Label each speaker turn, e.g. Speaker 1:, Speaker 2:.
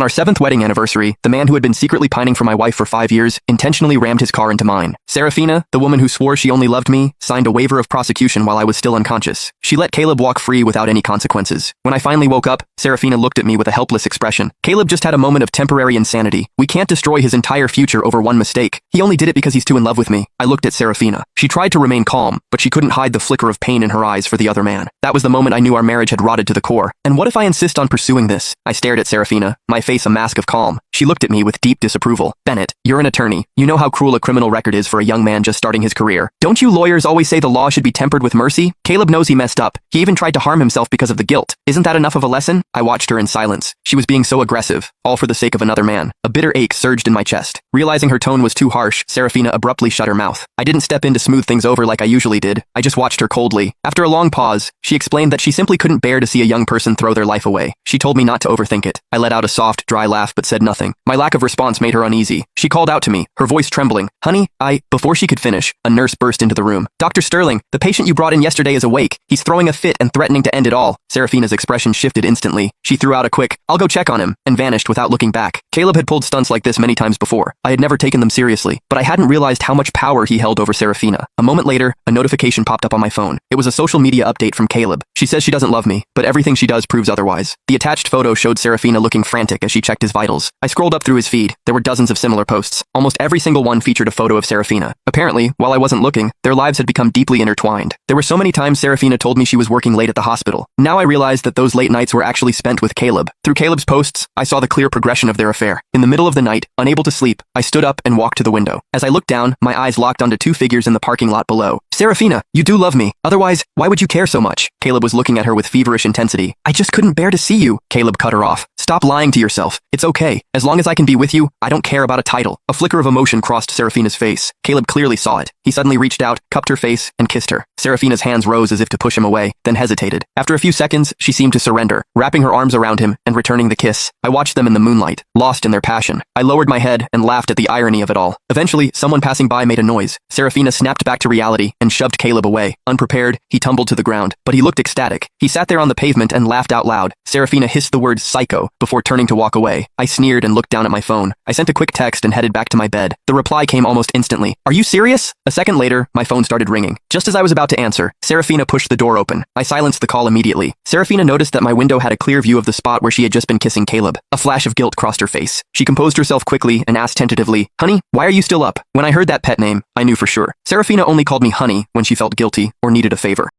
Speaker 1: On our 7th wedding anniversary, the man who had been secretly pining for my wife for 5 years intentionally rammed his car into mine. Serafina, the woman who swore she only loved me, signed a waiver of prosecution while I was still unconscious. She let Caleb walk free without any consequences. When I finally woke up, Serafina looked at me with a helpless expression. Caleb just had a moment of temporary insanity. We can't destroy his entire future over one mistake. He only did it because he's too in love with me. I looked at Serafina. She tried to remain calm, but she couldn't hide the flicker of pain in her eyes for the other man. That was the moment I knew our marriage had rotted to the core. And what if I insist on pursuing this? I stared at Serafina, my face a mask of calm. She looked at me with deep disapproval. Bennett, you're an attorney. You know how cruel a criminal record is for a young man just starting his career. Don't you lawyers always say the law should be tempered with mercy? Caleb knows he messed up. He even tried to harm himself because of the guilt. Isn't that enough of a lesson? I watched her in silence. She was being so aggressive, all for the sake of another man. A bitter ache surged in my chest. Realizing her tone was too harsh, Serafina abruptly shut her mouth. I didn't step in to smooth things over like I usually did. I just watched her coldly. After a long pause, she explained that she simply couldn't bear to see a young person throw their life away. She told me not to overthink it. I let out a soft, dry laugh but said nothing. My lack of response made her uneasy. She called out to me, her voice trembling. Honey, Before she could finish, a nurse burst into the room. Dr. Sterling, the patient you brought in yesterday is awake. He's throwing a fit and threatening to end it all. Serafina's expression shifted instantly. She threw out a quick, I'll go check on him, and vanished without looking back. Caleb had pulled stunts like this many times before. I had never taken them seriously, but I hadn't realized how much power he held over Serafina. A moment later, a notification popped up on my phone. It was a social media update from Caleb. She says she doesn't love me, but everything she does proves otherwise. The attached photo showed Serafina looking frantic as she checked his vitals. I scrolled up through his feed. There were dozens of similar posts. Almost every single one featured a photo of Serafina. Apparently, while I wasn't looking, their lives had become deeply intertwined. There were so many times Serafina told me she was working late at the hospital. Now I realized that those late nights were actually spent with Caleb. Through Caleb's posts, I saw the clear progression of their affair. In the middle of the night, unable to sleep, I stood up and walked to the window. As I looked down, my eyes locked onto two figures in the parking lot below. Serafina, you do love me. Otherwise, why would you care so much? Caleb was looking at her with feverish intensity. I just couldn't bear to see you. Caleb cut her off. Stop lying to yourself. It's okay. As long as I can be with you, I don't care about a title. A flicker of emotion crossed Serafina's face. Caleb clearly saw it. He suddenly reached out, cupped her face, and kissed her. Serafina's hands rose as if to push him away, then hesitated. After a few seconds, she seemed to surrender, wrapping her arms around him and returning the kiss. I watched them in the moonlight, lost in their passion. I lowered my head and laughed at the irony of it all. Eventually, someone passing by made a noise. Serafina snapped back to reality and shoved Caleb away. Unprepared, he tumbled to the ground, but he looked ecstatic. He sat there on the pavement and laughed out loud. Serafina hissed the word psycho before turning to walk away. I sneered and looked down at my phone. I sent a quick text and headed back to my bed. The reply came almost instantly. Are you serious? A second later, my phone started ringing. Just as I was about to answer, Serafina pushed the door open. I silenced the call immediately. Serafina noticed that my window had a clear view of the spot where she had just been kissing Caleb. A flash of guilt crossed her face. She composed herself quickly and asked tentatively, Honey, why are you still up? When I heard that pet name, I knew for sure. Serafina only called me Honey when she felt guilty or needed a favor.